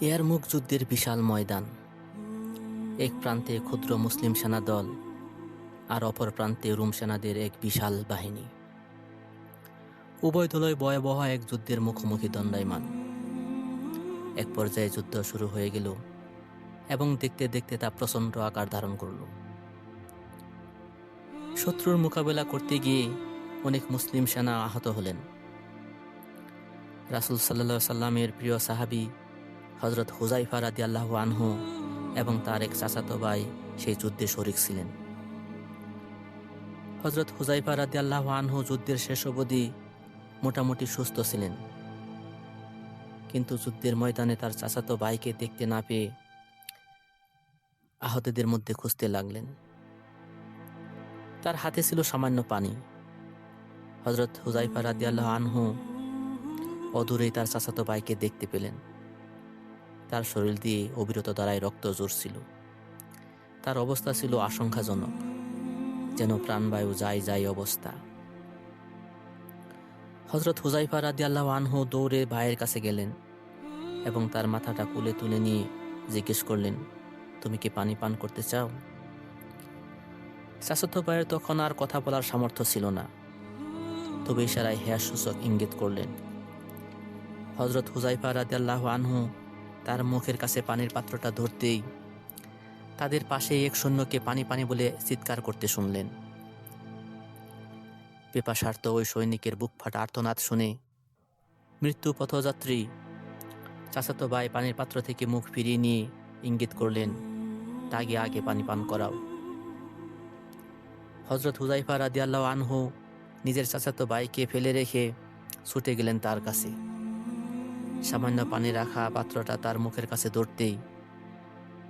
ইয়ারমুক যুদ্ধের বিশাল ময়দান। এক প্রান্তে ক্ষুদ্র মুসলিম সেনা দল, আর অপর প্রান্তে রোম সেনাদের এক বিশাল বাহিনী। উভয় দলই ভয়াবহ এক যুদ্ধের মুখোমুখি দণ্ডায়মান। এক পর্যায়ে যুদ্ধ শুরু হয়ে গেল এবং দেখতে দেখতে তা প্রচণ্ড আকার ধারণ করল। শত্রুর মোকাবেলা করতে গিয়ে অনেক মুসলিম সেনা আহত হলেন। রাসূল সাল্লাল্লাহু আলাইহি সাল্লামের প্রিয় সাহাবী হযরত হুযায়ফা রাদিয়াল্লাহু আনহু এবং তার এক চাচাতো ভাই সেই যুদ্ধে শরীক ছিলেন। হযরত হুযায়ফা রাদিয়াল্লাহু আনহু যুদ্ধের শেষ অবধি মোটামুটি সুস্থ ছিলেন, কিন্তু যুদ্ধের ময়দানে তার চাচাতো ভাইকে দেখতে না পেয়ে আহতদের মধ্যে খুঁজতে লাগলেন। তার হাতে ছিল সামান্য পানি। হযরত হুযায়ফা রাদিয়াল্লাহু আনহু অদূরেই তার চাচাতো ভাইকে দেখতে পেলেন। তার শরীর দিয়ে অবিরত ধারায় রক্ত ঝরছিল। তার অবস্থা ছিল আশঙ্কাজনক, যেন প্রাণবায়ু যায় যায় অবস্থা। হযরত হুযায়ফা রাদিয়াল্লাহু আনহু দৌড়ে ভাইয়ের কাছে গেলেন এবং তার মাথাটা কোলে তুলে নিয়ে জিজ্ঞেস করলেন, তুমি কি পানি পান করতে চাও? চাচাতো ভাইয়ের তখন আর কথা বলার সামর্থ্য ছিল না, তবে ইশারায় হ্যাঁ সূচক ইঙ্গিত করলেন। হযরত হুযায়ফা রাদিয়াল্লাহু আনহু তার মুখের কাছে পানির পাত্রটা ধরতেই তাদের পাশে এক সৈন্যকে পানি পানি বলে চিৎকার করতে শুনলেন। পিপাসার্ত ওই সৈনিকের বুক ফাটা আর্তনাদ শুনে মৃত্যু পথযাত্রী চাচাতো ভাই পানির পাত্র থেকে মুখ ফিরিয়ে নিয়ে ইঙ্গিত করলেন, তাকে আগে পানি পান করাও। হযরত হুযায়ফা রাদিয়াল্লাহু আনহু নিজের চাচাতো ভাইকে ফেলে রেখে ছুটে গেলেন তার কাছে। সামান্য পানি রাখা পাত্রটা তার মুখের কাছে ধরতেই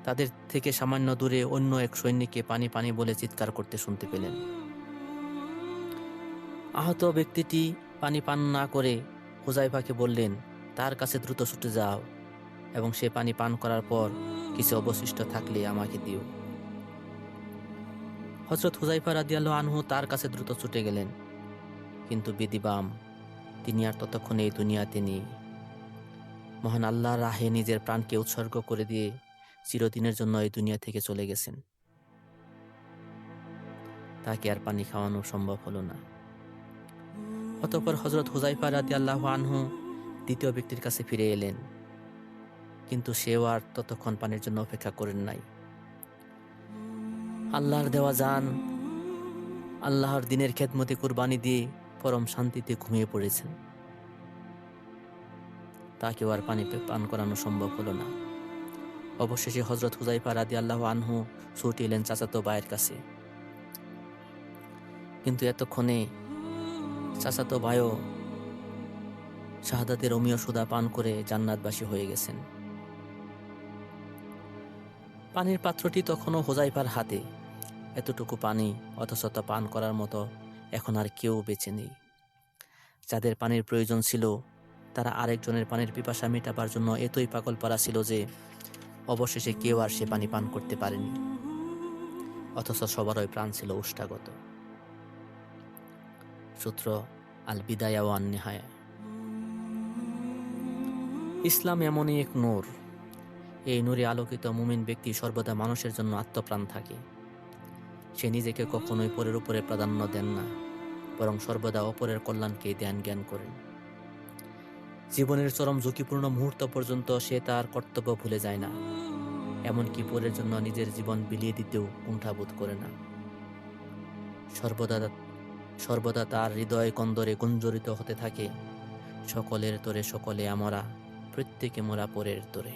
তাদের থেকে সামান্য দূরে অন্য এক সৈনিককে পানি পানি বলে চিৎকার করতে শুনতে পেলেন। আহত ব্যক্তিটি পানি পান না করে হুযায়ফাকে বললেন, তার কাছে দ্রুত ছুটে যাও এবং সে পানি পান করার পর কিছু অবশিষ্ট থাকলে আমাকে দিও। হযরত হুযায়ফা রাদিয়াল্লাহু আনহু তার কাছে দ্রুত ছুটে গেলেন, কিন্তু বিধিবাম তিনি আর ততক্ষণে এই দুনিয়াতে নেই। মহান আল্লাহর রাহে নিজের প্রাণকে উৎসর্গ করে দিয়ে চিরদিনের জন্য এই দুনিয়া থেকে চলে গেছেন। তাকে আর পানি খাওয়ানো সম্ভব হলো না। অতঃপর হযরত হুযায়ফা রাদিয়াল্লাহু আনহু দ্বিতীয় ব্যক্তির কাছে ফিরে এলেন, কিন্তু সেও আর ততক্ষণ পানির জন্য অপেক্ষা করেন নাই। আল্লাহর দেওয়া জান আল্লাহর দিনের খেদমতে কুরবানি দিয়ে পরম শান্তিতে ঘুমিয়ে পড়েছেন। তাকেও আর পানি পান করানো সম্ভব হলো না। অবশেষে হযরত হুযায়ফা রাদিয়াল্লাহু আনহু ছুটে এলেন চাচাতো ভাইয়ের কাছে, কিন্তু এতক্ষণে চাচাতো ভাইও শাহাদাতের অমীয় সুধা পান করে জান্নাতবাসী হয়ে গেছেন। পানির পাত্রটি তখনও হুযায়ফার হাতে। এতটুকু পানি অথচ তা পান করার মতো এখন আর কেউ বেঁচে নেই। যাদের পানির প্রয়োজন ছিল তারা আরেকজনের পানির পিপাসা মেটাবার জন্য এতই পাগল পারা ছিল যে অবশেষে কেউ আর সে পানি পান করতে পারেনি, অথচ সবারই প্রাণ ছিল ওষ্ঠাগত। সূত্র আল বিদায়া ওয়ান নিহায়া। ইসলাম এমনই এক নূর। এই নূরে আলোকিত মুমিন ব্যক্তি সর্বদা মানুষের জন্য আত্মপ্রাণ থাকে। সে নিজেকে কখনোই পরের উপরে প্রাধান্য দেন না, বরং সর্বদা অপরের কল্যাণকে জ্ঞান করেন। জীবনের চরম ঝুঁকিপূর্ণ মুহূর্ত পর্যন্ত সে তার কর্তব্য ভুলে যায় না, এমনকি পরের জন্য নিজের জীবন বিলিয়ে দিতেও কুণ্ঠাবোধ করে না। সর্বদা তার হৃদয় কন্দরে গুঞ্জরিত হতে থাকে, সকলের তরে সকলে আমরা, প্রত্যেকে মোরা পরের তরে।